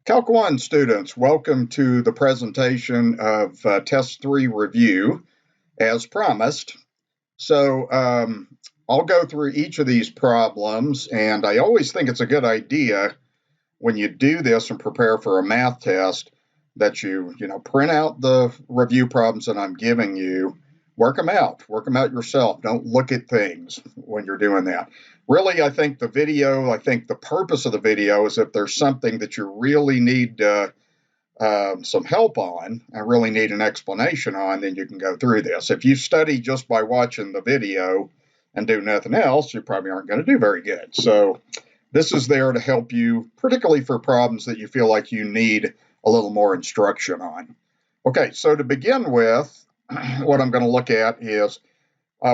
Calc 1 students, welcome to the presentation of Test 3 review as promised. I'll go through each of these problems, and I always think it's a good idea when you do this and prepare for a math test that you print out the review problems that I'm giving you, work them out yourself. Don't look at things when you're doing that. Really, I think the purpose of the video is if there's something that you really need some help on and really need an explanation on, then you can go through this. If you study just by watching the video and do nothing else, you probably aren't going to do very good. So this is there to help you, particularly for problems that you feel like you need a little more instruction on. Okay, so to begin with, what I'm going to look at is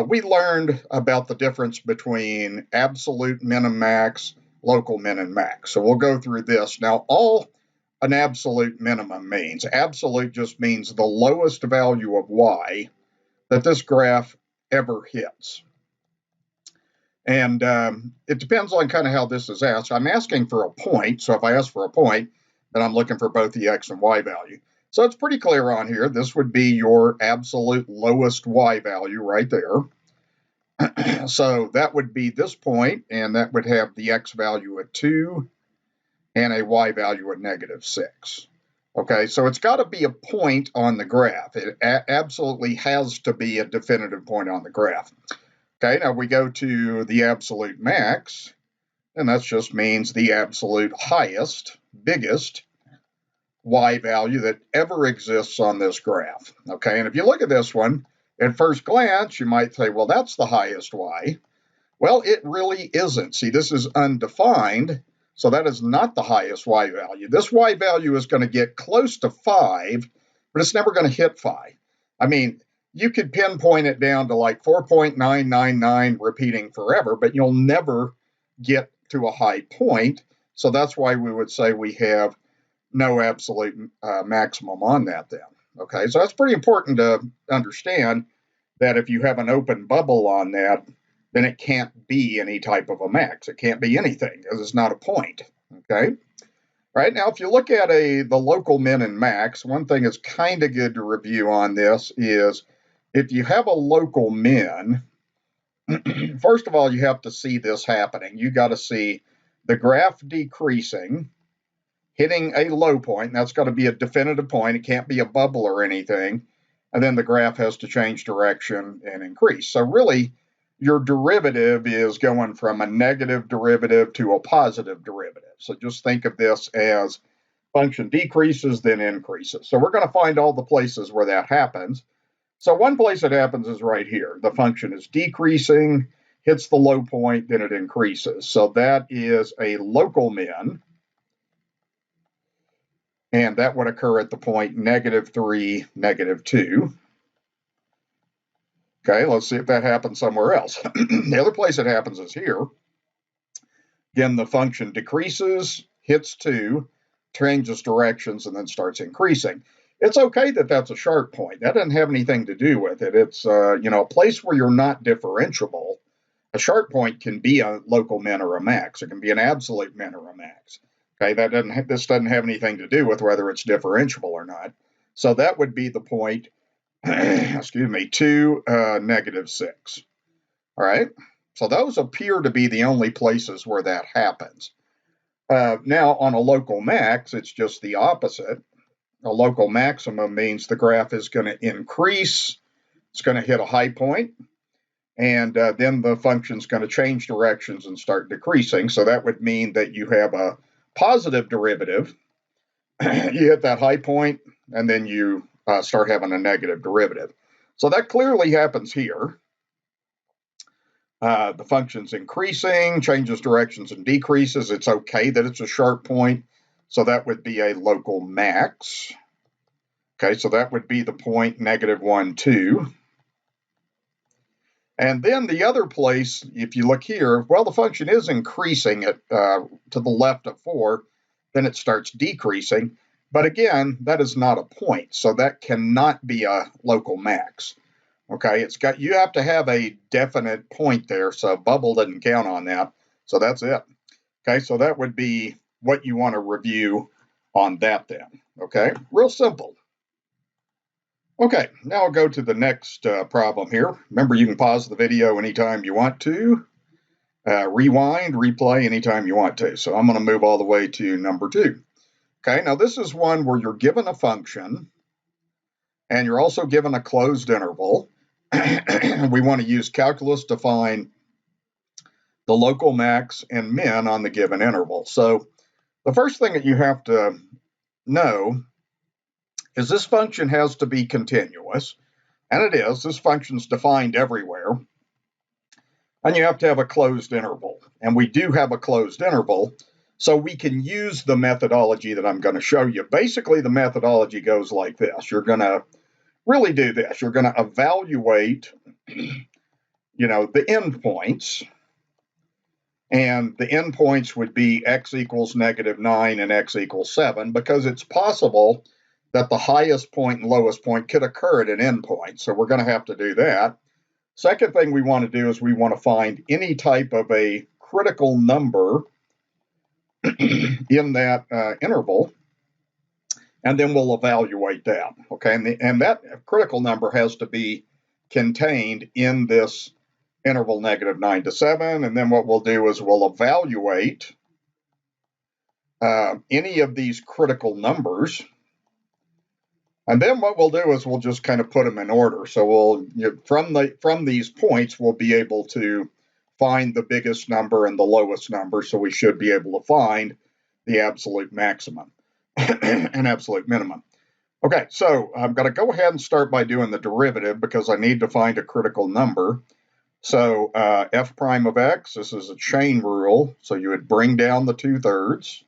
we learned about the difference between absolute min and max, local min and max. So we'll go through this. Now, all an absolute minimum means, absolute just means the lowest value of y that this graph ever hits. And it depends on kind of how this is asked. I'm asking for a point. So if I ask for a point, then I'm looking for both the x and y value. So it's pretty clear on here. This would be your absolute lowest y value right there. So that would be this point, and that would have the x value at 2 and a y value at -6. Okay, so it's got to be a point on the graph. It absolutely has to be a definitive point on the graph. Okay, now we go to the absolute max, and that just means the absolute highest, biggest y value that ever exists on this graph. Okay, and if you look at this one, at first glance, you might say, well, that's the highest y. Well, it really isn't. See, this is undefined, so that is not the highest y value. This y value is going to get close to 5, but it's never going to hit 5. I mean, you could pinpoint it down to like 4.999 repeating forever, but you'll never get to a high point. So that's why we would say we have no absolute maximum on that then. Okay, so that's pretty important to understand that if you have an open bubble on that, then it can't be any type of a max. It can't be anything because it's not a point. Okay, right now if you look at the local min and max, one thing that's kind of good to review on this is if you have a local min, first of all, you have to see this happening. You got to see the graph decreasing, hitting a low point, and that's got to be a definitive point. It can't be a bubble or anything. And then the graph has to change direction and increase. So really, your derivative is going from a negative derivative to a positive derivative. So just think of this as function decreases, then increases. So we're going to find all the places where that happens. So one place it happens is right here. The function is decreasing, hits the low point, then it increases. So that is a local min. And that would occur at the point -3, -2. Okay, let's see if that happens somewhere else. The other place it happens is here. Again, the function decreases, hits 2, changes directions, and then starts increasing. It's okay that that's a sharp point. That doesn't have anything to do with it. It's a place where you're not differentiable. A sharp point can be a local min or a max. It can be an absolute min or a max. Okay, this doesn't have anything to do with whether it's differentiable or not. So that would be the point, excuse me, to -6. All right, so those appear to be the only places where that happens. Now, on a local max, it's just the opposite. A local maximum means the graph is going to increase. It's going to hit a high point, and then the function's going to change directions and start decreasing. So that would mean that you have a positive derivative. You hit that high point, and then you start having a negative derivative. So that clearly happens here. The function's increasing, changes directions and decreases. It's okay that it's a sharp point. So that would be a local max. Okay, so that would be the point -1, 2. And then the other place, if you look here, well, the function is increasing it to the left of 4, then it starts decreasing. But again, that is not a point, so that cannot be a local max. Okay, you have to have a definite point there, so bubble doesn't count on that. So that's it. Okay, so that would be what you want to review on that then. Okay, real simple. Okay, now I'll go to the next problem here. Remember, you can pause the video anytime you want to, rewind, replay anytime you want to. So I'm going to move all the way to number 2. Okay, now this is one where you're given a function and you're also given a closed interval. We want to use calculus to find the local max and min on the given interval. So the first thing that you have to know is this function has to be continuous, and it is. This function's defined everywhere, and you have to have a closed interval, and we do have a closed interval, so we can use the methodology that I'm going to show you. Basically, the methodology goes like this. You're going to really do this. You're going to evaluate, the endpoints, and the endpoints would be x equals -9 and x equals 7, because it's possible that the highest point and lowest point could occur at an endpoint. So we're going to have to do that. Second thing we want to do is we want to find any type of a critical number in that interval, and then we'll evaluate that. Okay, and that critical number has to be contained in this interval -9 to 7, and then what we'll do is we'll evaluate any of these critical numbers, and then what we'll do is we'll just kind of put them in order. So we'll from these points we'll be able to find the biggest number and the lowest number, so we should be able to find the absolute maximum and absolute minimum. Okay, so I'm going to go ahead and start by doing the derivative because I need to find a critical number. So f prime of x, this is a chain rule, so you would bring down the 2/3,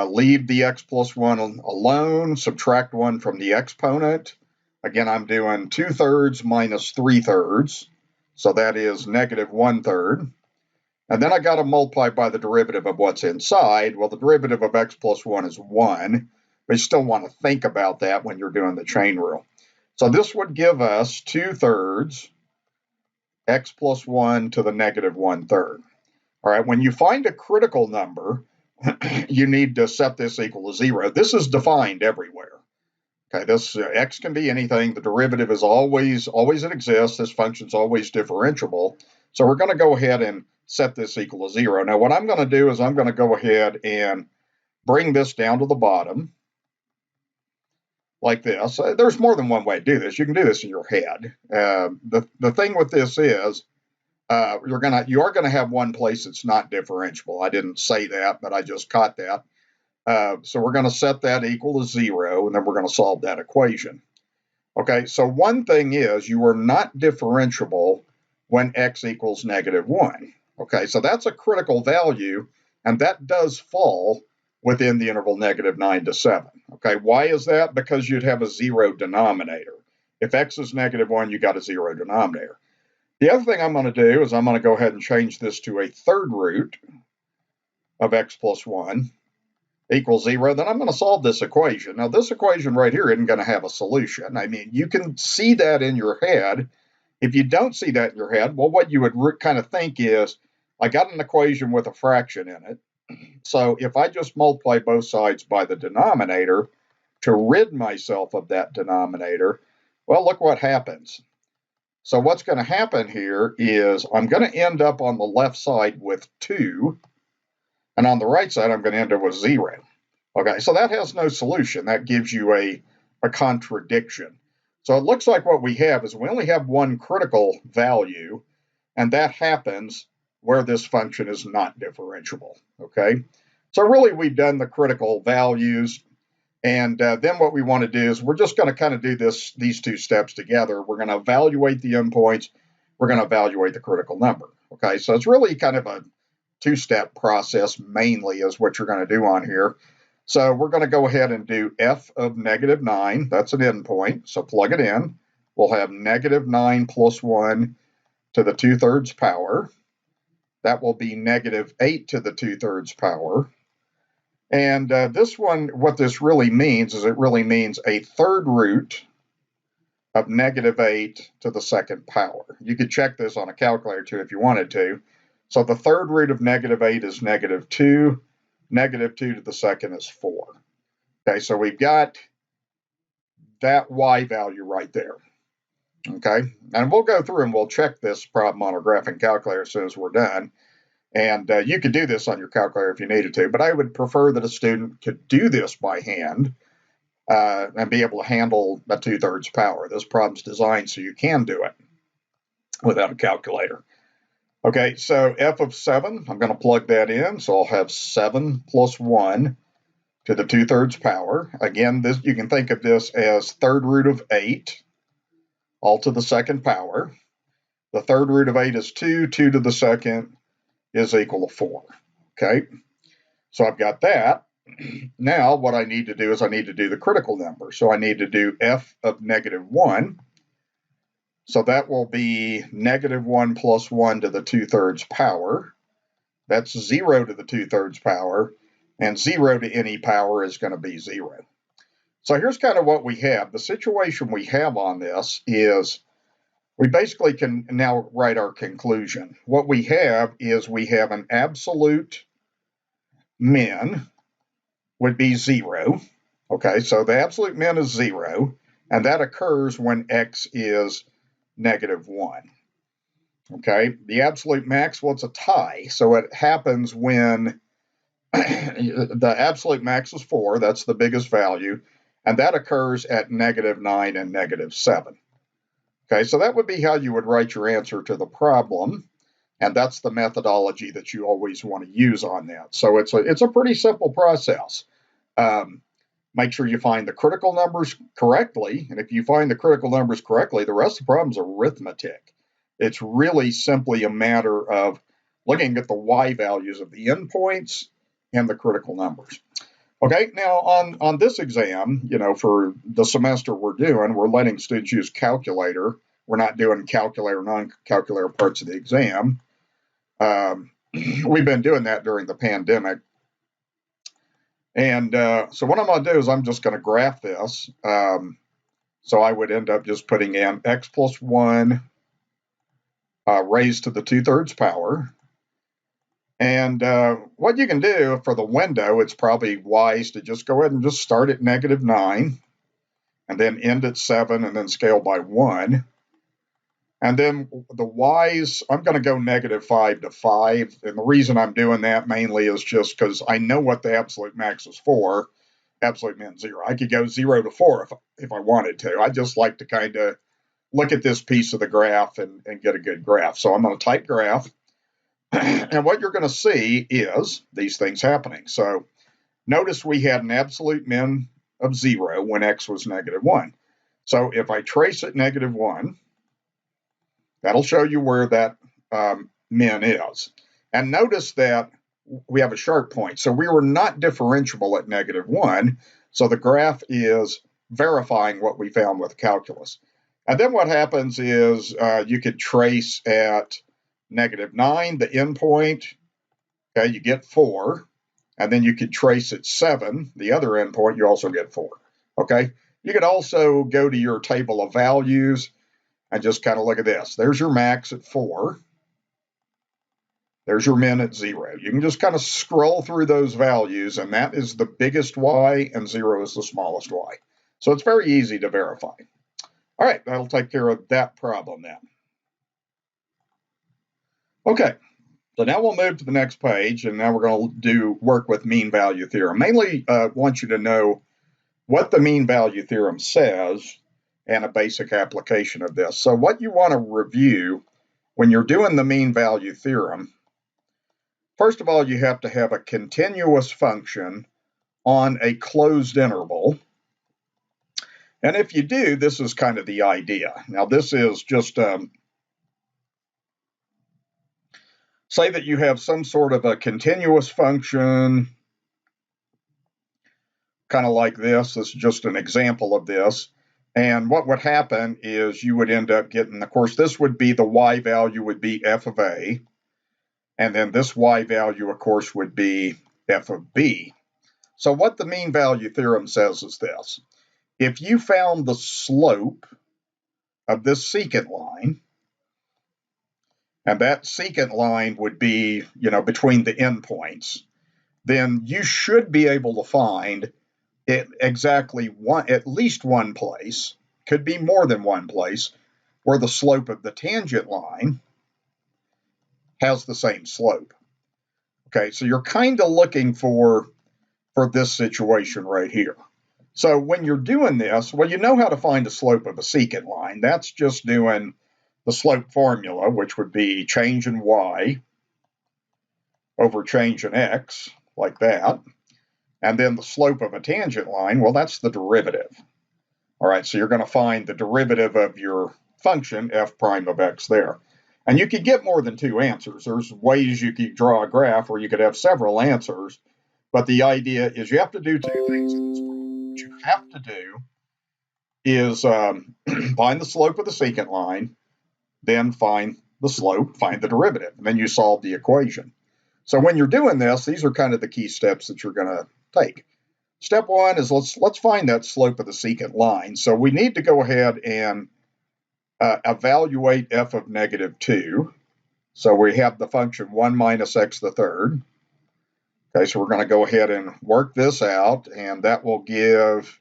leave the x plus 1 alone, subtract 1 from the exponent. Again, I'm doing 2/3 minus 3/3, so that is -1/3. And then I got to multiply by the derivative of what's inside. Well, the derivative of x plus 1 is 1, but you still want to think about that when you're doing the chain rule. So this would give us 2/3 x plus 1 to the -1/3. All right, when you find a critical number, you need to set this equal to 0. This is defined everywhere. Okay, this x can be anything. The derivative is always it exists. This function's always differentiable. So we're going to go ahead and set this equal to 0. Now what I'm going to do is I'm going to go ahead and bring this down to the bottom like this. There's more than one way to do this. You can do this in your head. The thing with this is you are going to have one place that's not differentiable. I didn't say that, but I just caught that. So we're going to set that equal to 0, and then we're going to solve that equation. Okay, so one thing is you are not differentiable when x equals -1. Okay, so that's a critical value, and that does fall within the interval -9 to 7. Okay, why is that? Because you'd have a 0 denominator. If x is -1, you got a 0 denominator. The other thing I'm going to do is I'm going to go ahead and change this to a third root of x plus 1 equals 0. Then I'm going to solve this equation. Now, this equation right here isn't going to have a solution. I mean, you can see that in your head. If you don't see that in your head, well, what you would kind of think is, I got an equation with a fraction in it. So if I just multiply both sides by the denominator to rid myself of that denominator, well, look what happens. So what's going to happen here is I'm going to end up on the left side with 2, and on the right side, I'm going to end up with 0. Okay, so that has no solution. That gives you a contradiction. So it looks like what we have is we only have one critical value, and that happens where this function is not differentiable. Okay, so really we've done the critical values, and then what we want to do is we're just going to kind of do these two steps together. We're going to evaluate the endpoints. We're going to evaluate the critical number. Okay, so it's really kind of a two-step process mainly is what you're going to do on here. So we're going to go ahead and do f of -9. That's an endpoint, so plug it in. We'll have -9 plus 1 to the 2/3 power. That will be -8 to the 2/3 power. And this one, what this really means is it really means a third root of -8 to the second power. You could check this on a calculator too if you wanted to. So the third root of -8 is -2. negative 2 to the second is 4. Okay, so we've got that y value right there. Okay, and we'll go through and we'll check this problem on our graphing calculator as soon as we're done. And you could do this on your calculator if you needed to, but I would prefer that a student could do this by hand and be able to handle a 2/3 power. This problem's designed so you can do it without a calculator. Okay, so f of 7, I'm going to plug that in. So I'll have 7 plus 1 to the 2/3 power. Again, this you can think of this as third root of 8, all to the second power. The third root of 8 is 2. 2 to the second is equal to 4. Okay, so I've got that. Now what I need to do is I need to do the critical number. So I need to do f of negative 1. So that will be negative 1 plus 1 to the 2/3 power. That's 0 to the 2/3 power. And 0 to any power is going to be 0. So here's kind of what we have. The situation we have on this is we basically can now write our conclusion. What we have is we have an absolute min would be 0. Okay, so the absolute min is 0, and that occurs when x is negative 1. Okay, the absolute max, well, it's a tie, so it happens when the absolute max is 4, that's the biggest value, and that occurs at negative 9 and negative 7. Okay, so that would be how you would write your answer to the problem, and that's the methodology that you always want to use on that. So it's a pretty simple process. Make sure you find the critical numbers correctly, and if you find the critical numbers correctly, the rest of the problem is arithmetic. It's really simply a matter of looking at the y values of the endpoints and the critical numbers. Okay, now on this exam, for the semester we're letting students use calculator. We're not doing calculator, non-calculator parts of the exam. We've been doing that during the pandemic. And so what I'm going to do is I'm just going to graph this. So I would end up just putting in x plus 1 raised to the 2/3 power. And what you can do for the window, it's probably wise to just go ahead and just start at negative 9 and then end at 7 and then scale by 1. And then the y's, I'm going to go negative 5 to 5. And the reason I'm doing that mainly is just because I know what the absolute max is for. Absolute min 0. I could go 0 to 4 if I wanted to. I just like to kind of look at this piece of the graph and get a good graph. So I'm going to type graph. And what you're going to see is these things happening. So notice we had an absolute min of 0 when x was negative 1. So if I trace at negative 1, that'll show you where that min is. And notice that we have a sharp point. So we were not differentiable at negative 1. So the graph is verifying what we found with calculus. And then what happens is you could trace at negative 9, the endpoint. Okay, you get 4. And then you could trace at 7, the other endpoint, you also get 4. Okay, you could also go to your table of values and just kind of look at this. There's your max at 4. There's your min at 0. You can just kind of scroll through those values, and that is the biggest y, and 0 is the smallest y. So it's very easy to verify. All right, that'll take care of that problem then. Okay, so now we'll move to the next page, and now we're going to work with mean value theorem. Mainly want you to know what the mean value theorem says and a basic application of this. So what you want to review when you're doing the mean value theorem, first of all, you have to have a continuous function on a closed interval. And if you do, this is kind of the idea. Now, this is just say that you have some sort of a continuous function, kind of like this. This is just an example of this. And what would happen is you would end up getting, of course, this would be the y value would be f of a. And then this y value, of course, would be f of b. So what the mean value theorem says is this. If you found the slope of this secant line, and that secant line would be, between the endpoints. then you should be able to find it exactly at least one place, could be more than one place, where the slope of the tangent line has the same slope. Okay, so you're kind of looking for this situation right here. So when you're doing this, well, you know how to find the slope of a secant line. That's just doing the slope formula, which would be change in y over change in x, like that. And then the slope of a tangent line, well, that's the derivative. All right, so you're going to find the derivative of your function, f prime of x there. And you could get more than two answers. There's ways you could draw a graph where you could have several answers. But the idea is you have to do two things in this problem. What you have to do is find the slope of the secant line, then find the slope, find the derivative, and then you solve the equation. So when you're doing this, these are kind of the key steps that you're going to take. Step one is let's find that slope of the secant line. So we need to go ahead and evaluate f of negative 2. So we have the function 1 minus x to the third. Okay, so we're going to go ahead and work this out, and that will give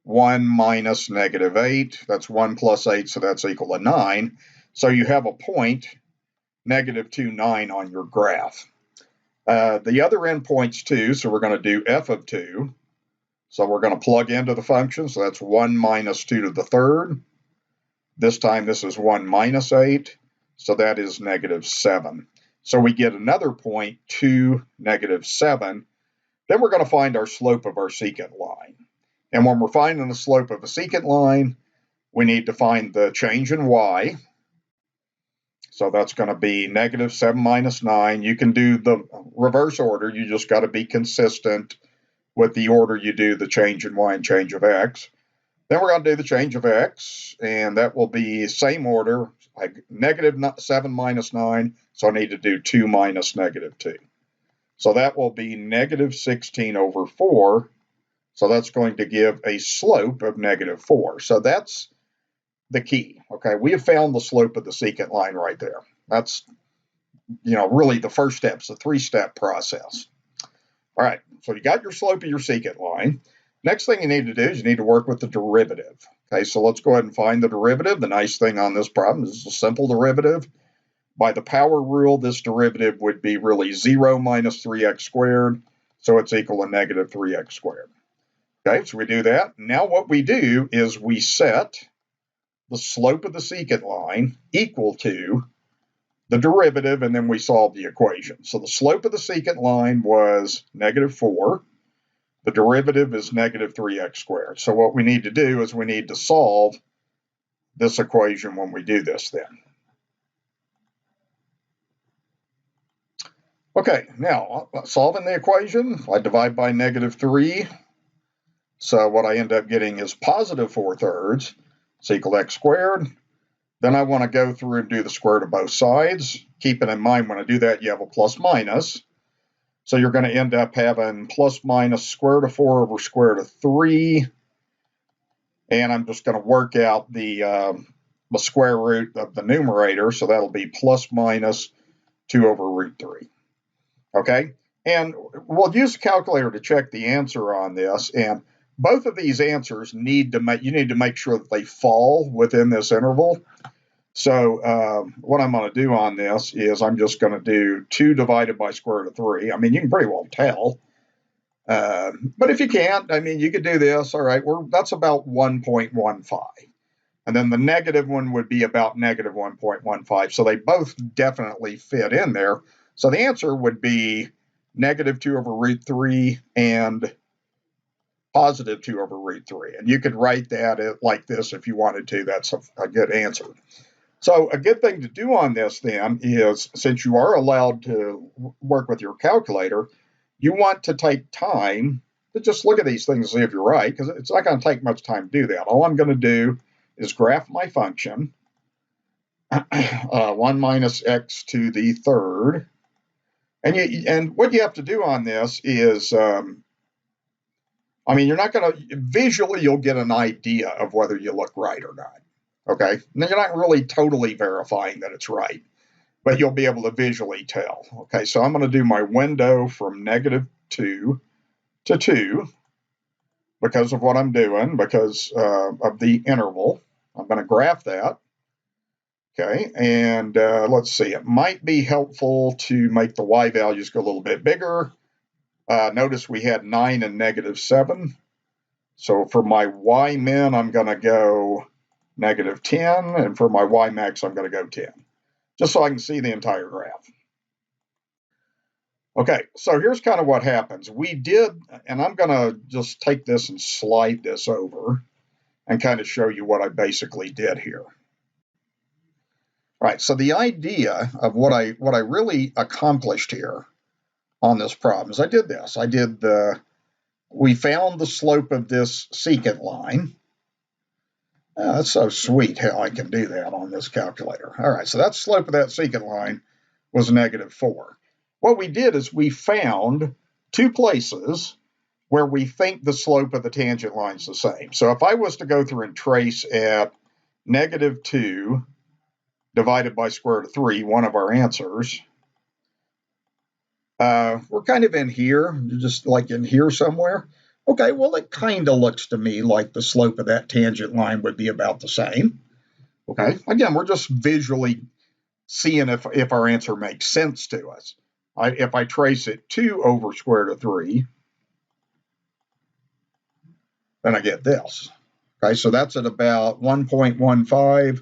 1 minus negative 8. That's 1 plus 8, so that's equal to 9. So you have a point, negative 2, 9 on your graph. The other endpoint's 2, so we're going to do f of 2. So we're going to plug into the function, so that's 1 minus 2 to the third. This time this is 1 minus 8, so that is negative 7. So we get another point, 2, negative 7. Then we're going to find our slope of our secant line. And when we're finding the slope of a secant line, we need to find the change in y. So that's going to be negative 7 minus 9. You can do the reverse order. You just got to be consistent with the order you do the change in y and change of x. Then we're going to do the change of x, and that will be same order, like negative 7 minus 9, so I need to do 2 minus negative 2. So that will be negative 16 over 4, so that's going to give a slope of negative 4. So that's the key, okay? We have found the slope of the secant line right there. That's, really the first step. It's a three-step process. All right, so you got your slope of your secant line. Next thing you need to do is you need to work with the derivative. Okay, so let's go ahead and find the derivative. The nice thing on this problem is it's a simple derivative. By the power rule, this derivative would be really 0 minus 3x squared, so it's equal to negative 3x squared. Okay, so we do that. Now what we do is we set the slope of the secant line equal to the derivative, and then we solve the equation. So the slope of the secant line was negative 4. The derivative is negative 3x squared. So what we need to do is we need to solve this equation when we do this then. Okay, now solving the equation, I divide by negative 3. So what I end up getting is positive 4/3. It's equal to x squared. Then I want to go through and do the square root of both sides. Keeping in mind when I do that, you have a plus minus. So you're going to end up having plus minus square root of 4 over square root of 3. And I'm just going to work out the square root of the numerator. So that'll be plus minus 2 over root 3. Okay? And we'll use a calculator to check the answer on this. And both of these answers you need to make sure that they fall within this interval. So what I'm going to do on this is I'm just going to do 2 divided by square root of 3. I mean, you can pretty well tell. But if you can't, I mean, you could do this. All right, that's about 1.15. And then the negative one would be about negative 1.15. So they both definitely fit in there. So the answer would be negative 2 over root 3 and positive 2 over root 3. And you could write that like this if you wanted to. That's a good answer. So a good thing to do on this then is, since you are allowed to work with your calculator, you want to take time to just look at these things and see if you're right, because it's not going to take much time to do that. All I'm going to do is graph my function, 1 minus x to the third. And what you have to do on this is, you're not going to, visually you'll get an idea of whether you look right or not. Okay, now you're not really totally verifying that it's right, but you'll be able to visually tell. Okay, so I'm going to do my window from negative 2 to 2 because of what I'm doing, because of the interval. I'm going to graph that. Okay, and let's see, it might be helpful to make the y values go a little bit bigger. Notice we had 9 and -7. So for my y min, I'm going to go -10, and for my y max, I'm going to go 10, just so I can see the entire graph. Okay, so here's kind of what happens. We did, and I'm going to just take this and slide this over and kind of show you what I basically did here. All right, so the idea of what I really accomplished here on this problem is I did this. We found the slope of this secant line. That's so sweet how I can do that on this calculator. All right, so that slope of that secant line was -4. What we did is we found two places where we think the slope of the tangent line is the same. So if I was to go through and trace at -2 divided by square root of 3, one of our answers, we're kind of in here, just like in here somewhere. Okay, well, it kind of looks to me like the slope of that tangent line would be about the same. Okay, again, we're just visually seeing if our answer makes sense to us. If I trace it 2 over square root of 3, then I get this. Okay, so that's at about 1.15.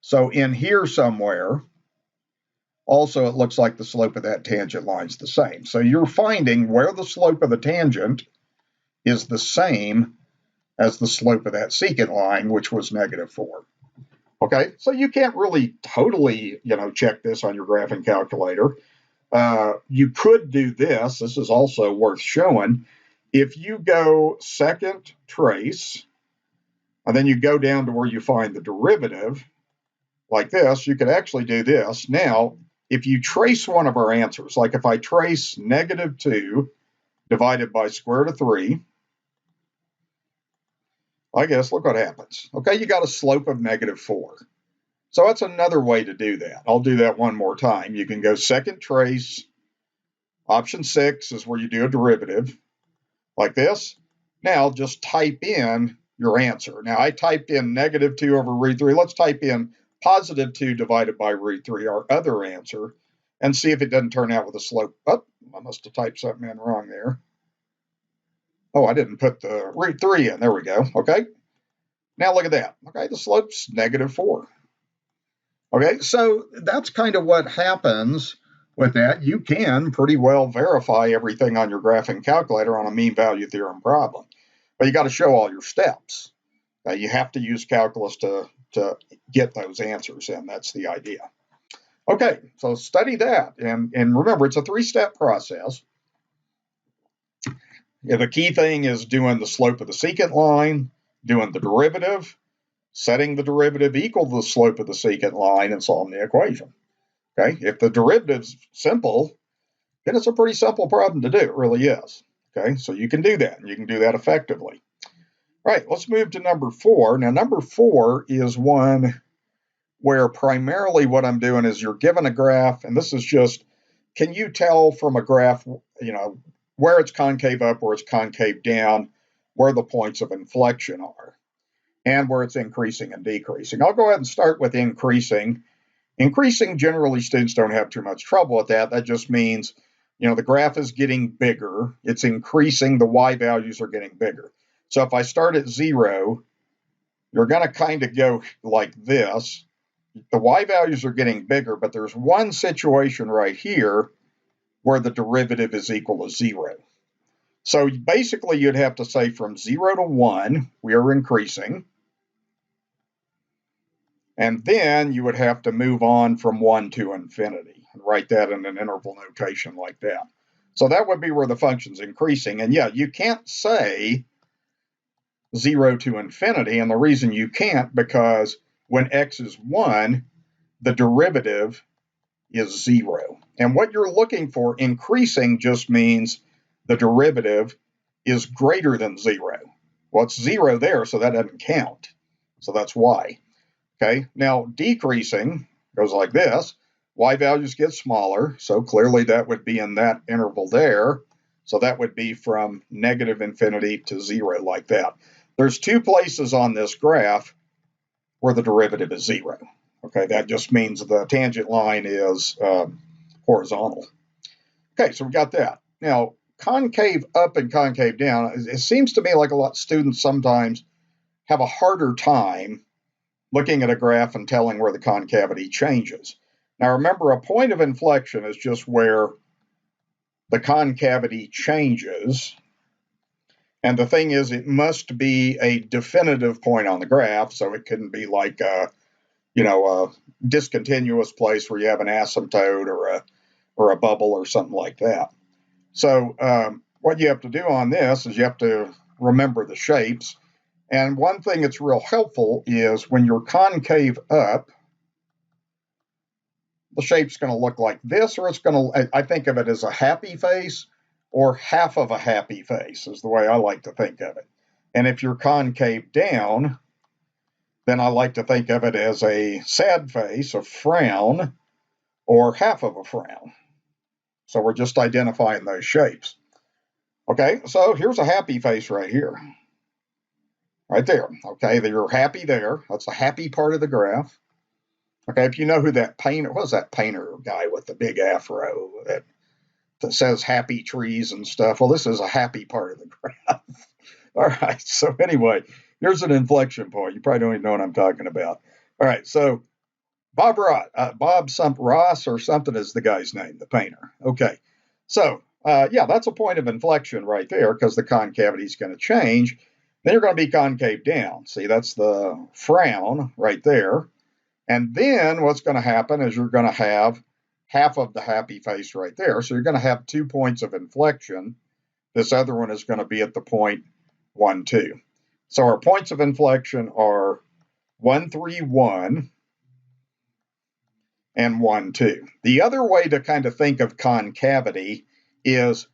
So in here somewhere, also it looks like the slope of that tangent line is the same. So you're finding where the slope of the tangent is the same as the slope of that secant line, which was -4. Okay, so you can't really totally, check this on your graphing calculator. You could do this. This is also worth showing. If you go second trace, and then you go down to where you find the derivative, like this, you could actually do this. Now, if you trace one of our answers, like if I trace -2 divided by square root of 3, I guess, look what happens. Okay, you got a slope of -4. So that's another way to do that. I'll do that one more time. You can go second trace. Option 6 is where you do a derivative, like this. Now just type in your answer. Now I typed in -2 over root 3. Let's type in +2 divided by root 3, our other answer, and see if it doesn't turn out with a slope. Oh, I must have typed something in wrong there. Oh, I didn't put the root 3 in. There we go. Okay. Now look at that. Okay, the slope's -4. Okay, so that's kind of what happens with that. You can pretty well verify everything on your graphing calculator on a mean value theorem problem, but you got to show all your steps. You have to use calculus to get those answers in. That's the idea. Okay, so study that, and remember, it's a 3-step process. The key thing is doing the slope of the secant line, doing the derivative, setting the derivative equal to the slope of the secant line, and solving the equation. Okay, if the derivative's simple, then it's a pretty simple problem to do. It really is. Okay, so you can do that, and you can do that effectively. All right, let's move to number 4. Now, number 4 is one where primarily what I'm doing is you're given a graph, and this is just, can you tell from a graph, where it's concave up, where it's concave down, where the points of inflection are, and where it's increasing and decreasing. I'll go ahead and start with increasing. Increasing, generally, students don't have too much trouble with that. That just means, the graph is getting bigger. It's increasing. The y values are getting bigger. So if I start at 0, you're going to kind of go like this. The y values are getting bigger, but there's one situation right here where the derivative is equal to 0. So basically, you'd have to say from 0 to 1, we are increasing. And then you would have to move on from 1 to infinity and write that in an interval notation like that. So that would be where the function's increasing. And yeah, you can't say 0 to infinity. And the reason you can't, because when x is 1, the derivative is 0. And what you're looking for, increasing, just means the derivative is greater than 0. Well, it's 0 there, so that doesn't count. So that's why. Okay, now decreasing goes like this. Y values get smaller, so clearly that would be in that interval there. So that would be from negative infinity to 0, like that. There's two places on this graph where the derivative is 0. Okay, that just means the tangent line is horizontal. Okay, so we got that. Now, concave up and concave down, it seems to me like a lot of students sometimes have a harder time looking at a graph and telling where the concavity changes. Now, remember, a point of inflection is just where the concavity changes. And the thing is, it must be a definitive point on the graph, so it couldn't be like a discontinuous place where you have an asymptote or a bubble or something like that. So what you have to do on this is you have to remember the shapes. And one thing that's real helpful is when you're concave up, the shape's going to look like this, or it's going to, I think of it as a happy face or half of a happy face is the way I like to think of it. And if you're concave down, then I like to think of it as a sad face, a frown, or half of a frown. So we're just identifying those shapes. Okay, so here's a happy face right here. Right there. Okay, you're happy there. That's the happy part of the graph. Okay, if you know who that painter, what was that painter guy with the big afro that says happy trees and stuff? Well, this is a happy part of the graph. All right, so anyway, here's an inflection point. You probably don't even know what I'm talking about. All right, so Bob Ross or something is the guy's name, the painter. Okay, so yeah, that's a point of inflection right there because the concavity is going to change. Then you're going to be concave down. See, that's the frown right there. And then what's going to happen is you're going to have half of the happy face right there. So you're going to have 2 points of inflection. This other one is going to be at the point 1, 2. So our points of inflection are 1, 3, 1 and 1, 2. The other way to kind of think of concavity is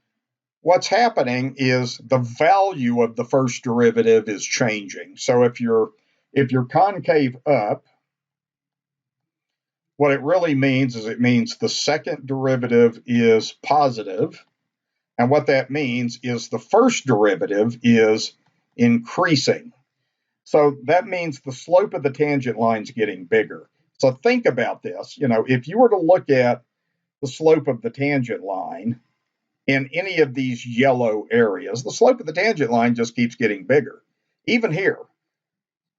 what's happening is the value of the first derivative is changing. So if you're concave up, what it really means is it means the second derivative is positive. And what that means is the first derivative is increasing. So that means the slope of the tangent line is getting bigger. So think about this. If you were to look at the slope of the tangent line in any of these yellow areas, the slope of the tangent line just keeps getting bigger. Even here,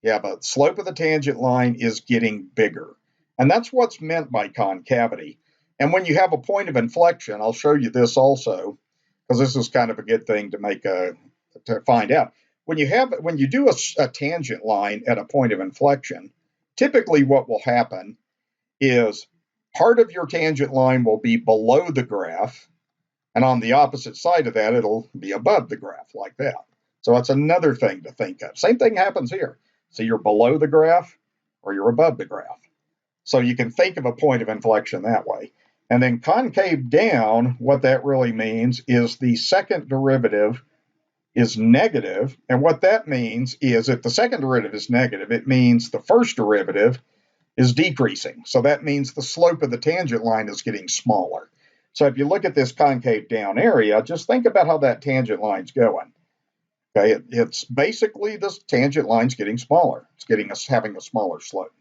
yeah, but the slope of the tangent line is getting bigger. And that's what's meant by concavity. And when you have a point of inflection, I'll show you this also, because this is kind of a good thing to find out. When you do a tangent line at a point of inflection, typically what will happen is part of your tangent line will be below the graph, and on the opposite side of that, it'll be above the graph like that. So that's another thing to think of. Same thing happens here. So you're below the graph or you're above the graph. So you can think of a point of inflection that way. And then concave down, what that really means is the second derivative is negative. And what that means is if the second derivative is negative, it means the first derivative is decreasing. So that means the slope of the tangent line is getting smaller. So if you look at this concave down area, just think about how that tangent line's going. Okay, it's basically this tangent line's getting smaller. It's having a smaller slope.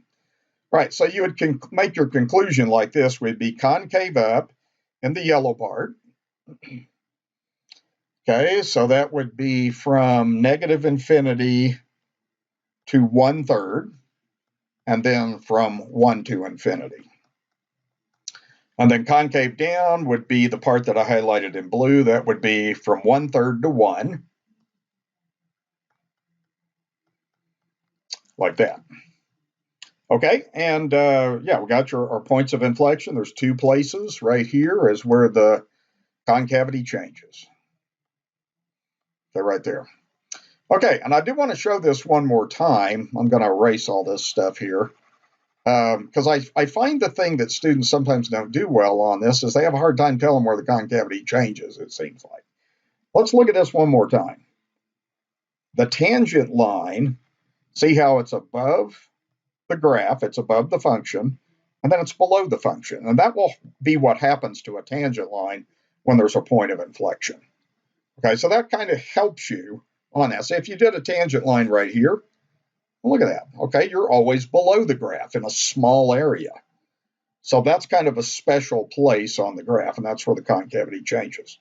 Right, so you would make your conclusion like this would be concave up in the yellow part. Okay, so that would be from negative infinity to 1/3, and then from 1 to infinity. And then concave down would be the part that I highlighted in blue. That would be from 1/3 to 1, like that. Okay, and yeah, we got our points of inflection. There's 2 places. Right here is where the concavity changes. Okay, right there. Okay, and I do want to show this one more time. I'm going to erase all this stuff here because I find the thing that students sometimes don't do well on this is they have a hard time telling where the concavity changes, it seems like. Let's look at this one more time. The tangent line, see how it's above the graph, it's above the function, and then it's below the function. And that will be what happens to a tangent line when there's a point of inflection. Okay, so that kind of helps you on that. So if you did a tangent line right here, look at that. Okay, you're always below the graph in a small area. So that's kind of a special place on the graph, and that's where the concavity changes.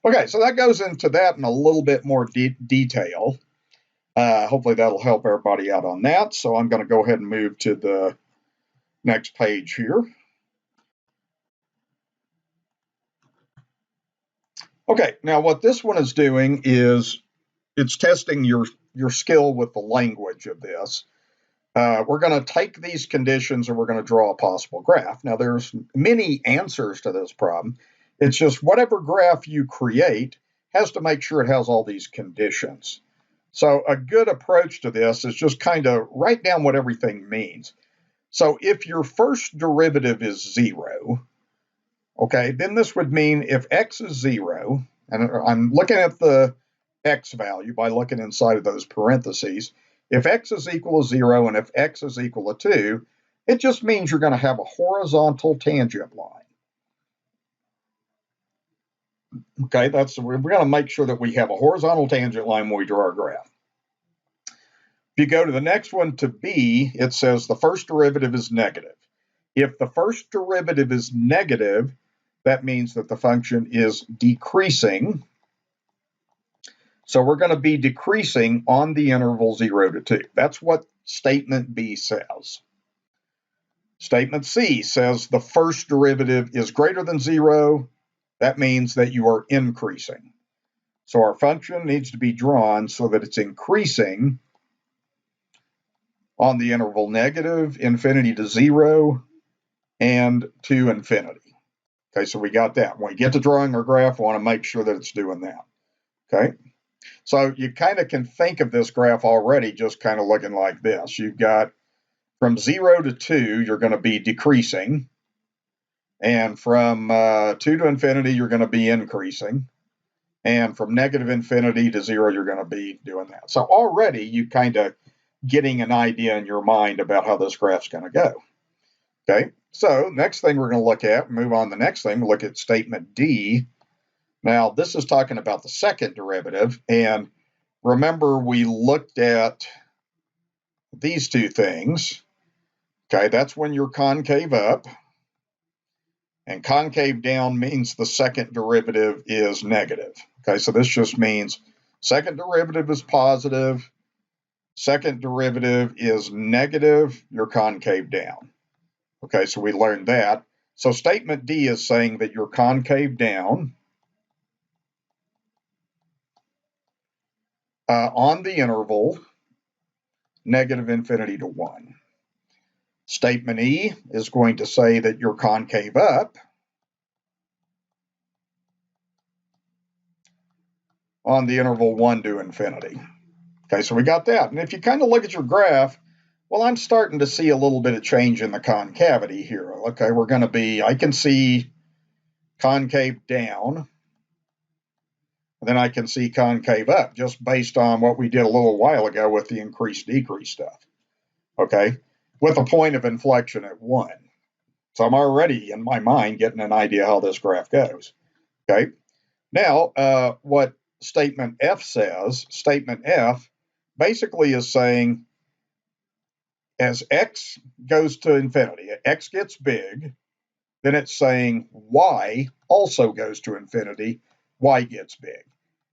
Okay, so that goes into that in a little bit more detail. Hopefully that'll help everybody out on that. So I'm going to go ahead and move to the next page here. Okay, now what this one is doing is it's testing your skill with the language of this. We're going to take these conditions and we're going to draw a possible graph. Now, there's many answers to this problem. It's just whatever graph you create has to make sure it has all these conditions. So a good approach to this is just kind of write down what everything means. So if your first derivative is 0, okay, then this would mean if x is 0, and I'm looking at the x value by looking inside of those parentheses. If x is equal to 0 and if x is equal to 2, it just means you're going to have a horizontal tangent line. Okay, we're going to make sure that we have a horizontal tangent line when we draw our graph. If you go to the next one to b, it says the first derivative is negative. If the first derivative is negative, that means that the function is decreasing. So we're going to be decreasing on the interval 0 to 2. That's what statement B says. Statement C says the first derivative is greater than 0. That means that you are increasing. So our function needs to be drawn so that it's increasing on the interval negative infinity to 0 and to infinity. Okay, so we got that. When we get to drawing our graph, we want to make sure that it's doing that. Okay, so you kind of can think of this graph already just kind of looking like this. You've got from 0 to 2, you're going to be decreasing. And from 2 to infinity, you're going to be increasing. And from negative infinity to 0, you're going to be doing that. So already you kind of getting an idea in your mind about how this graph's going to go. Okay, so next thing we're going to look at, move on to the next thing, we'll look at statement D. Now, this is talking about the second derivative. And remember, we looked at these two things. Okay, that's when you're concave up. And concave down means the second derivative is negative. Okay, so this just means second derivative is positive, second derivative is negative, you're concave down. Okay, so we learned that. So statement D is saying that you're concave down on the interval negative infinity to 1. Statement E is going to say that you're concave up on the interval 1 to infinity. Okay, so we got that. And if you kind of look at your graph, well, I'm starting to see a little bit of change in the concavity here. Okay, we're going to be, I can see concave down, and then I can see concave up just based on what we did a little while ago with the increase-decrease stuff. Okay, with a point of inflection at 1. So I'm already, in my mind, getting an idea how this graph goes. Okay, now what statement F says, statement F basically is saying as x goes to infinity, x gets big, then it's saying y also goes to infinity, y gets big.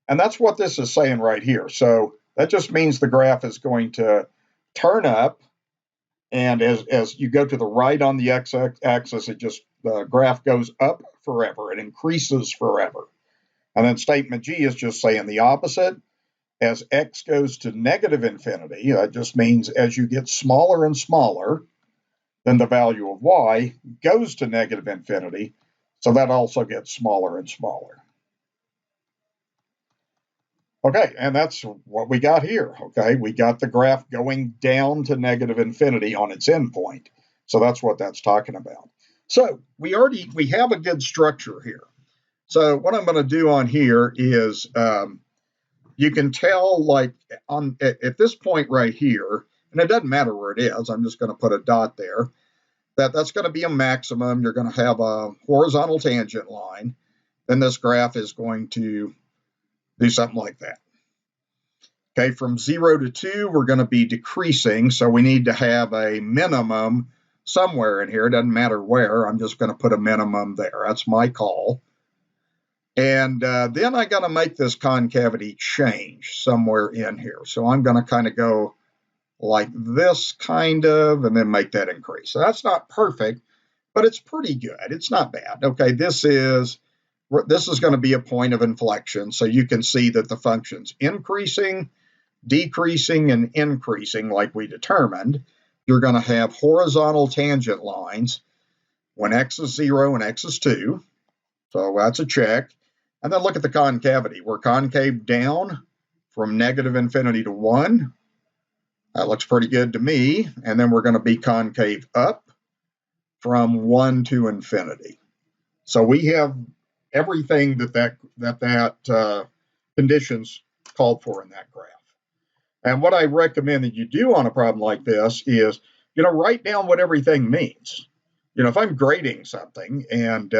And that's what this is saying right here. So that just means the graph is going to turn up, and as you go to the right on the x-axis, the graph goes up forever. It increases forever. And then statement G is just saying the opposite. As x goes to negative infinity, that just means as you get smaller and smaller, then the value of y goes to negative infinity. So that also gets smaller and smaller. Okay, and that's what we got here. Okay, we got the graph going down to negative infinity on its endpoint. So that's what that's talking about. So we have a good structure here. So what I'm going to do on here is you can tell, like at this point right here, and it doesn't matter where it is, I'm just going to put a dot there, that's going to be a maximum. You're going to have a horizontal tangent line. Then this graph is going to do something like that. Okay, from 0 to 2, we're going to be decreasing, so we need to have a minimum somewhere in here. It doesn't matter where. I'm just going to put a minimum there. That's my call. And then I got to make this concavity change somewhere in here. So I'm going to kind of go like this kind of, and then make that increase. So that's not perfect, but it's pretty good. It's not bad. Okay, this is going to be a point of inflection. So you can see that the function's increasing, decreasing, and increasing like we determined. You're going to have horizontal tangent lines when x is 0 and x is 2. So that's a check. And then look at the concavity. We're concave down from negative infinity to 1. That looks pretty good to me. And then we're going to be concave up from 1 to infinity. So we have everything that conditions called for in that graph. And what I recommend that you do on a problem like this is, write down what everything means. If I'm grading something and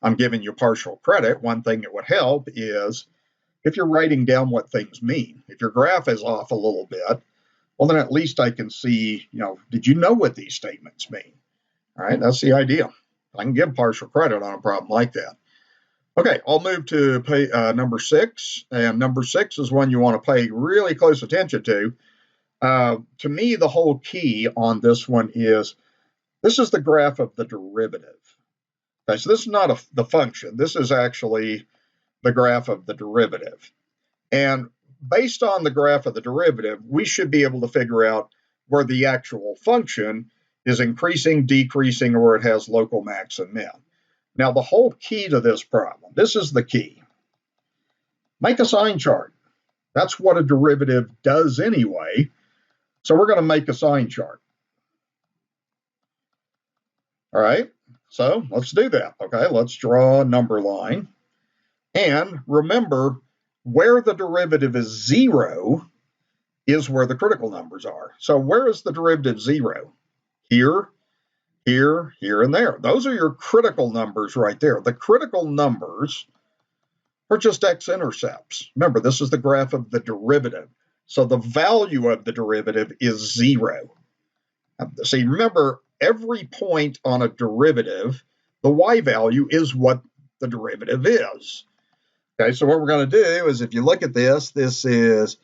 I'm giving you partial credit, one thing that would help is if you're writing down what things mean. If your graph is off a little bit, well, then at least I can see, did you know what these statements mean? All right, that's the idea. I can give partial credit on a problem like that. Okay, I'll move to number 6, and number 6 is one you want to pay really close attention to. To me, the whole key on this one is, this is the graph of the derivative. Okay, so this is not the function. This is actually the graph of the derivative. And based on the graph of the derivative, we should be able to figure out where the actual function is increasing, decreasing, or where it has local max and min. Now, the whole key to this problem, this is the key. Make a sign chart. That's what a derivative does anyway. So we're going to make a sign chart. All right, so let's do that. Okay, let's draw a number line. And remember, where the derivative is 0 is where the critical numbers are. So where is the derivative 0? Here, here, here, and there. Those are your critical numbers right there. The critical numbers are just x-intercepts. Remember, this is the graph of the derivative. So the value of the derivative is 0. See, remember, every point on a derivative, the y value is what the derivative is. Okay, so what we're going to do is, if you look at this, this is,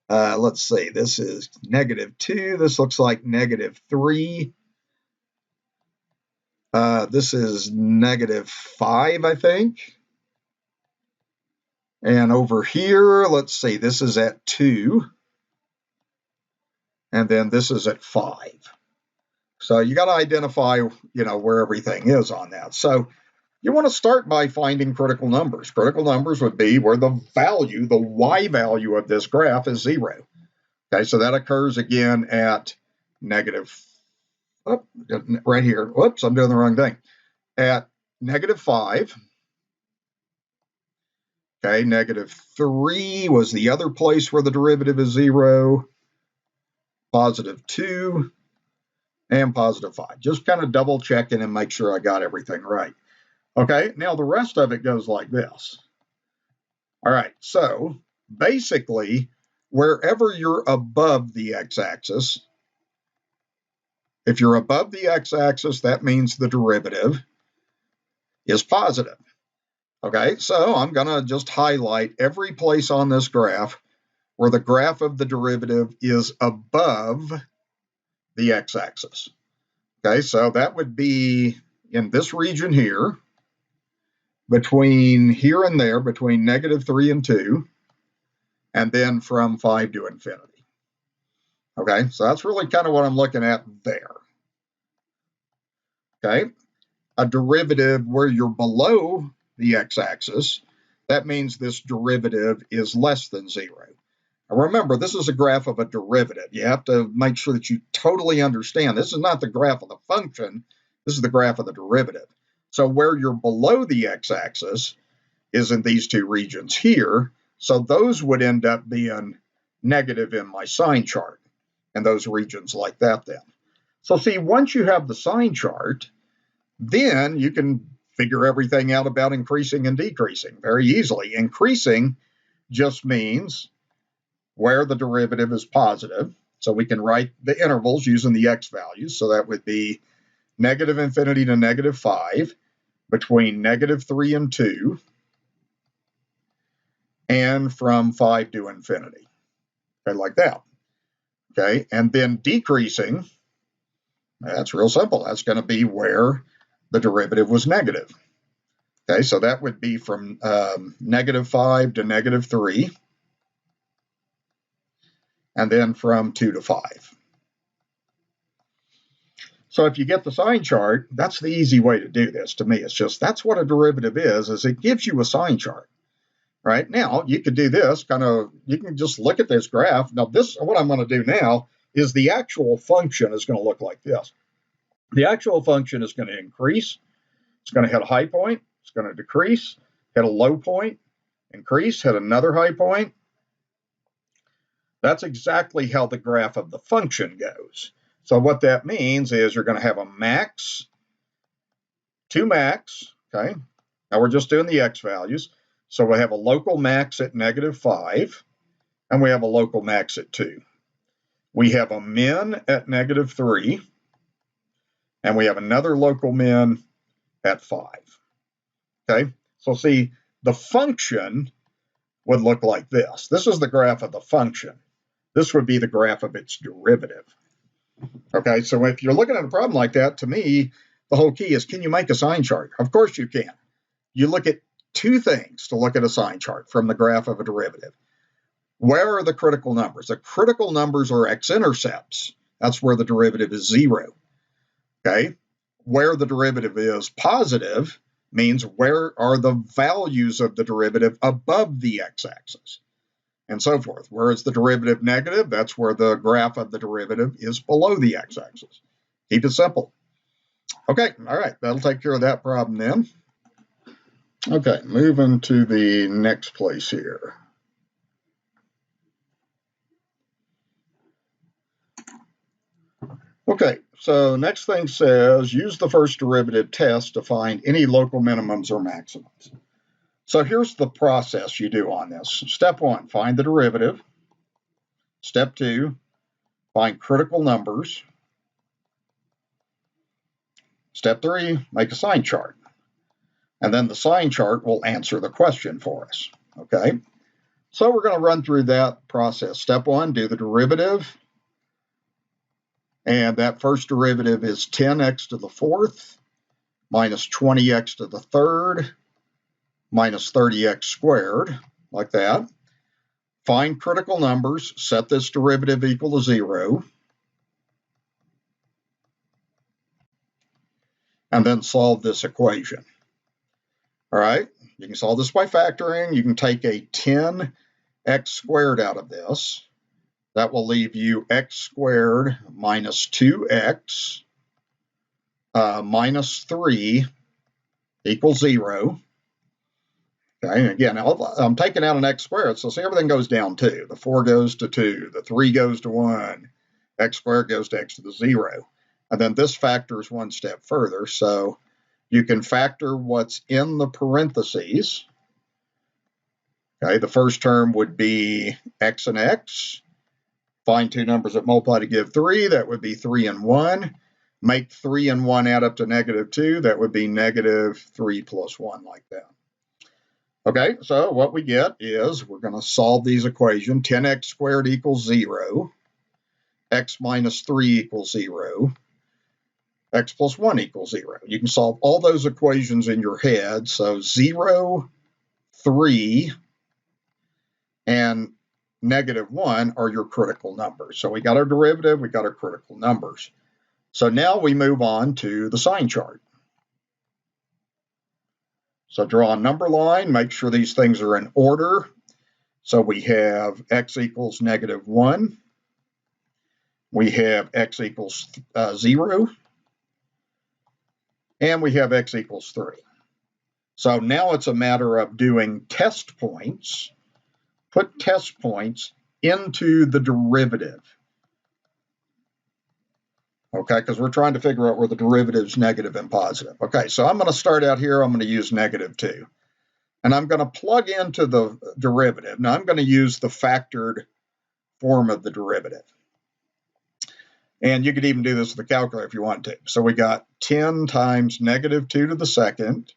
let's see, this is -2. This looks like -3. This is -5, I think. And over here, let's see, this is at 2. And then this is at 5. So you got to identify, where everything is on that. So you want to start by finding critical numbers. Critical numbers would be where the value, the y value of this graph is 0. Okay, so that occurs again at right here. Whoops, I'm doing the wrong thing. At -5. Okay, -3 was the other place where the derivative is 0. +2 and +5. Just kind of double checking and make sure I got everything right. Okay, now the rest of it goes like this. All right, so basically, wherever you're above the x-axis, if you're above the x-axis, that means the derivative is positive. Okay, so I'm going to just highlight every place on this graph where the graph of the derivative is above the x-axis. Okay, so that would be in this region here, between here and there, between -3 and 2, and then from 5 to infinity. Okay, so that's really kind of what I'm looking at there. Okay, a derivative where you're below the x-axis, that means this derivative is less than 0. Now remember, this is a graph of a derivative. You have to make sure that you totally understand. This is not the graph of the function. This is the graph of the derivative. So where you're below the x-axis is in these two regions here. So those would end up being negative in my sign chart, and those regions like that then. So see, once you have the sign chart, then you can figure everything out about increasing and decreasing very easily. Increasing just means where the derivative is positive. So we can write the intervals using the x values. So that would be negative infinity to negative 5, between negative 3 and 2, and from 5 to infinity. Okay, like that. Okay, and then decreasing, that's real simple. That's going to be where the derivative was negative. Okay, so that would be from negative 5 to negative 3, and then from 2 to 5. So if you get the sign chart, that's the easy way to do this. To me, it's just that's what a derivative is it gives you a sign chart. Right now, you could do this you can just look at this graph. Now, what I'm going to do now is the actual function is going to look like this. The actual function is going to increase. It's going to hit a high point. It's going to decrease, hit a low point, increase, hit another high point. That's exactly how the graph of the function goes. So what that means is you're going to have a max, 2 max, okay? Now we're just doing the x values. So we have a local max at negative 5, and we have a local max at 2. We have a min at negative 3, and we have another local min at 5. Okay, so see, the function would look like this. This is the graph of the function. This would be the graph of its derivative. Okay, so if you're looking at a problem like that, to me, the whole key is, can you make a sign chart? Of course you can. You look at 2 things to look at a sign chart from the graph of a derivative. Where are the critical numbers? The critical numbers are x-intercepts. That's where the derivative is 0. Okay, where the derivative is positive means where are the values of the derivative above the x-axis, and so forth. Where is the derivative negative? That's where the graph of the derivative is below the x-axis. Keep it simple. Okay, all right, that'll take care of that problem then. Okay, moving to the next place here. Okay, so next thing says, use the first derivative test to find any local minimums or maximums. So here's the process you do on this. Step 1, find the derivative. Step 2, find critical numbers. Step 3, make a sign chart. And then the sign chart will answer the question for us. Okay, so we're going to run through that process. Step 1, do the derivative. And that first derivative is 10x to the 4th minus 20x to the 3rd minus 30x squared, like that. Find critical numbers, set this derivative equal to 0, and then solve this equation. All right, you can solve this by factoring. You can take a 10x squared out of this. That will leave you x squared minus 2x minus 3 equals 0. Okay, and again, I'm taking out an x squared, so see, everything goes down 2. The 4 goes to 2, the 3 goes to 1, x squared goes to x to the 0. And then this factors one step further, so you can factor what's in the parentheses. Okay, the first term would be x and x. Find 2 numbers that multiply to give 3, that would be 3 and 1. Make 3 and 1 add up to negative 2, that would be negative 3 plus 1, like that. Okay, so what we get is we're going to solve these equations. 10x squared equals 0. X minus 3 equals 0. X plus 1 equals 0. You can solve all those equations in your head. So 0, 3, and negative 1 are your critical numbers. So we got our derivative, we got our critical numbers. So now we move on to the sign chart. So draw a number line, make sure these things are in order. So we have x equals negative 1. We have x equals 0. And we have x equals 3. So now it's a matter of doing test points. Put test points into the derivative. Okay, because we're trying to figure out where the derivative is negative and positive. Okay, so I'm going to start out here. I'm going to use negative 2. and I'm going to plug into the derivative. Now I'm going to use the factored form of the derivative. And you could even do this with a calculator if you want to. So we got 10 times negative 2 to the second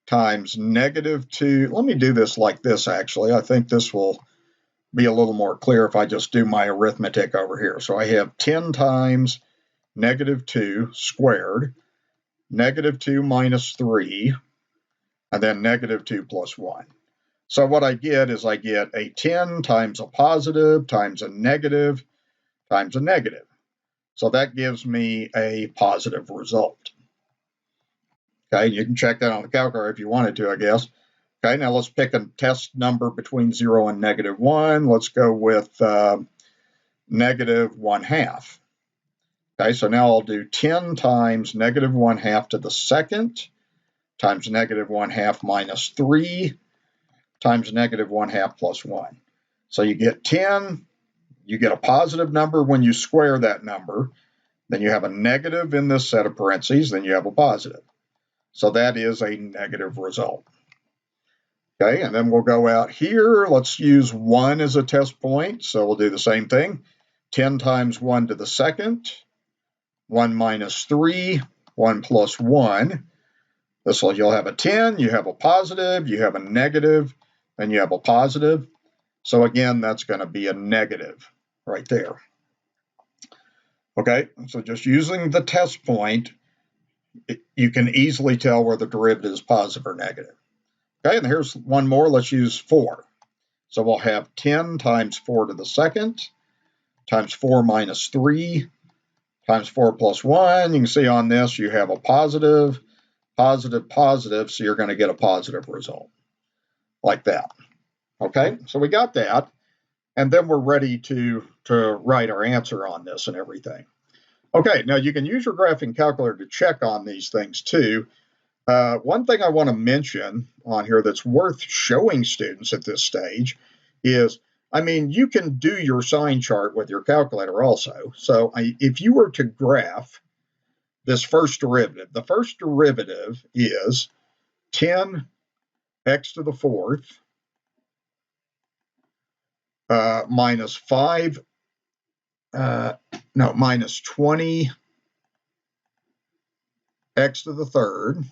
times negative 2. Let me do this like this, actually. I think this will be a little more clear if I just do my arithmetic over here. So I have 10 times negative 2 squared, negative 2 minus 3, and then negative 2 plus 1. So what I get is I get a 10 times a positive times a negative times a negative. So that gives me a positive result. Okay, you can check that on the calculator if you wanted to, I guess. Okay, now let's pick a test number between 0 and negative 1. Let's go with negative 1/2. Okay, so now I'll do 10 times negative 1/2 to the second times negative 1/2 minus 3 times negative 1/2 plus 1. So you get 10, you get a positive number when you square that number, then you have a negative in this set of parentheses, then you have a positive. So that is a negative result. Okay, and then we'll go out here. Let's use 1 as a test point. So we'll do the same thing. 10 times 1 to the second, 1 minus 3, 1 plus 1. This will, you'll have a 10, you have a positive, you have a negative, and you have a positive. So again, that's going to be a negative right there. Okay, so just using the test point, you can easily tell where the derivative is positive or negative. Okay, and here's one more. Let's use 4. So we'll have 10 times 4 to the second times 4 minus 3 times 4 plus 1. You can see on this you have a positive, positive, positive, so you're going to get a positive result like that. Okay, so we got that, and then we're ready to write our answer on this and everything. Okay, now you can use your graphing calculator to check on these things too. One thing I want to mention on here that's worth showing students at this stage is, I mean, you can do your sign chart with your calculator also. So if you were to graph this first derivative, the first derivative is 10x to the fourth minus 5, minus 20x to the third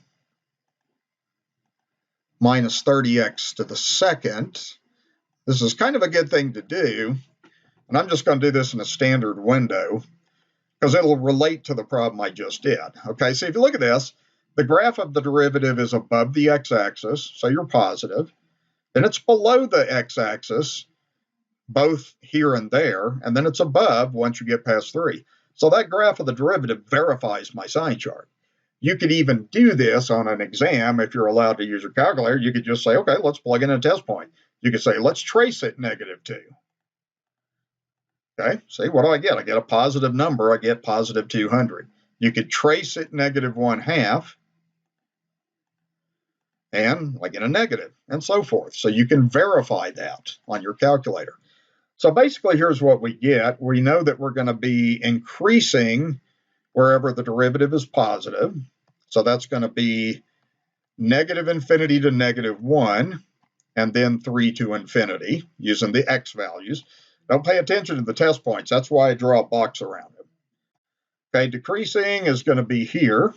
minus 30x to the second. This is kind of a good thing to do, and I'm just going to do this in a standard window because it'll relate to the problem I just did. Okay, so if you look at this, the graph of the derivative is above the x-axis, so you're positive. Then it's below the x-axis, both here and there, and then it's above once you get past 3. So that graph of the derivative verifies my sign chart. You could even do this on an exam if you're allowed to use your calculator. You could just say, okay, let's plug in a test point. You could say, let's trace it -2. Okay, see, what do I get? I get a positive number. I get positive 200. You could trace it -1/2, and I get a negative, and so forth. So you can verify that on your calculator. So basically, here's what we get. We know that we're going to be increasing wherever the derivative is positive. So that's going to be -infinity to -1, and then 3 to infinity, using the x values. Don't pay attention to the test points. That's why I draw a box around them. Okay, decreasing is going to be here.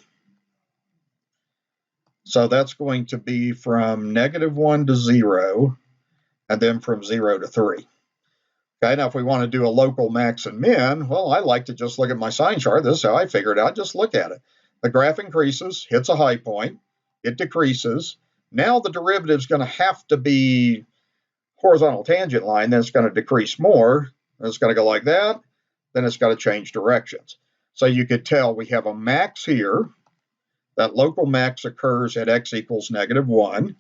So that's going to be from -1 to 0, and then from 0 to 3. Okay, now if we want to do a local max and min, well, I like to just look at my sign chart. This is how I figure it out. Just look at it. The graph increases, hits a high point, it decreases. Now the derivative is going to have to be horizontal tangent line, then it's going to decrease more. It's going to go like that. Then it's got to change directions. So you could tell we have a max here. That local max occurs at x equals -1.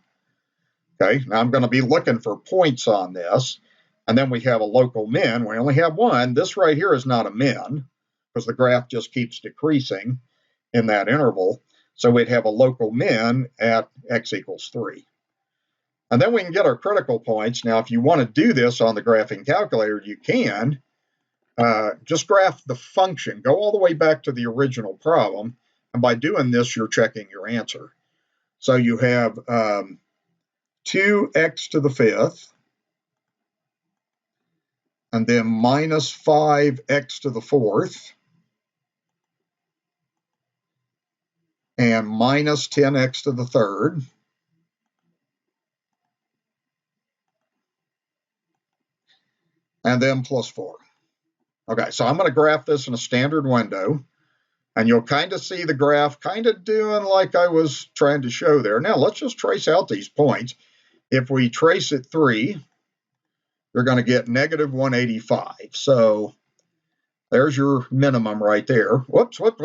Okay, now I'm going to be looking for points on this. And then we have a local min. We only have one. This right here is not a min because the graph just keeps decreasing in that interval. So we'd have a local min at x equals 3. And then we can get our critical points. Now, if you want to do this on the graphing calculator, you can. Just graph the function. Go all the way back to the original problem. And by doing this, you're checking your answer. So you have 2x to the fifth, and then minus 5x to the fourth, and minus 10x to the third, and then plus 4. Okay, so I'm going to graph this in a standard window, and you'll kind of see the graph kind of doing like I was trying to show there. Now, let's just trace out these points. If we trace at 3, you're going to get negative 185. So there's your minimum right there. Whoops, put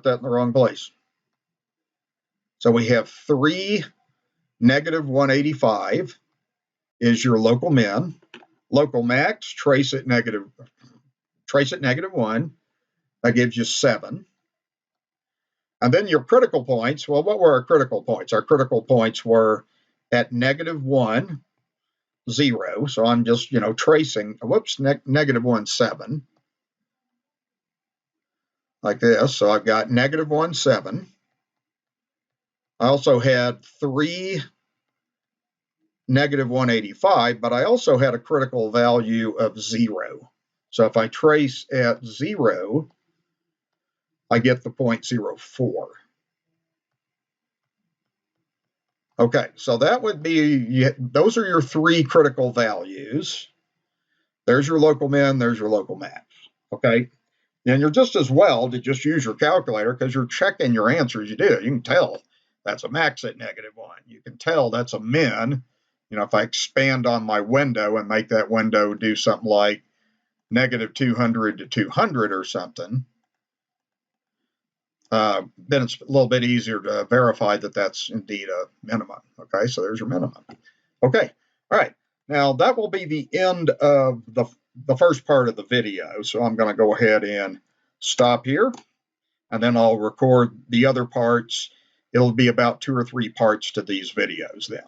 that in the wrong place. So we have 3, negative 185 is your local min. Local max, trace at negative 1. That gives you 7. And then your critical points, well, what were our critical points? Our critical points were at negative 1, 0. So I'm just, tracing, negative 1, 7. Like this. So I've got negative 1, 7. I also had 3, negative 185, but I also had a critical value of 0. So if I trace at 0, I get the 0.04. Okay, so that would be, those are your 3 critical values. There's your local min, there's your local max. Okay, and you're just as well to just use your calculator because you're checking your answers you do. You can tell that's a max at negative 1. You can tell that's a min. If I expand on my window and make that window do something like negative 200 to 200 or something, then it's a little bit easier to verify that that's indeed a minimum. Okay, so there's your minimum. Okay, all right. Now that will be the end of the first part of the video. So I'm going to go ahead and stop here, and then I'll record the other parts. It'll be about 2 or 3 parts to these videos then.